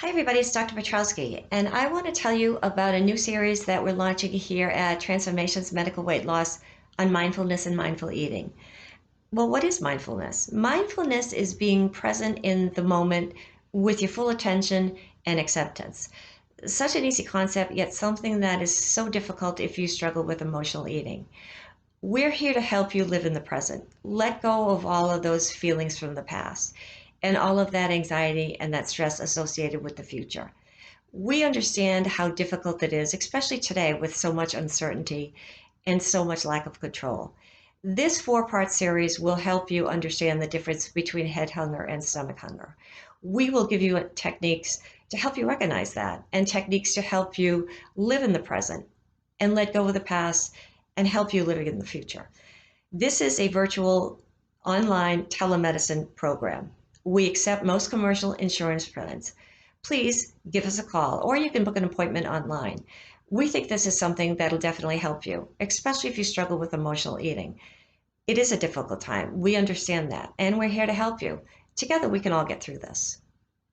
Hi, everybody. It's Dr. Piotrowski, and I want to tell you about a new series that we're launching here at Transformations Medical Weight Loss on mindfulness and mindful eating. Well, what is mindfulness? Mindfulness is being present in the moment with your full attention and acceptance. Such an easy concept, yet something that is so difficult if you struggle with emotional eating. We're here to help you live in the present. Let go of all of those feelings from the past and all of that anxiety and that stress associated with the future. We understand how difficult it is, especially today with so much uncertainty and so much lack of control. This four-part series will help you understand the difference between head hunger and stomach hunger. We will give you techniques to help you recognize that and techniques to help you live in the present and let go of the past and help you live in the future. This is a virtual online telemedicine program. We accept most commercial insurance plans. Please give us a call or you can book an appointment online. We think this is something that'll definitely help you, especially if you struggle with emotional eating. It is a difficult time. We understand that, and we're here to help you. Together, we can all get through this.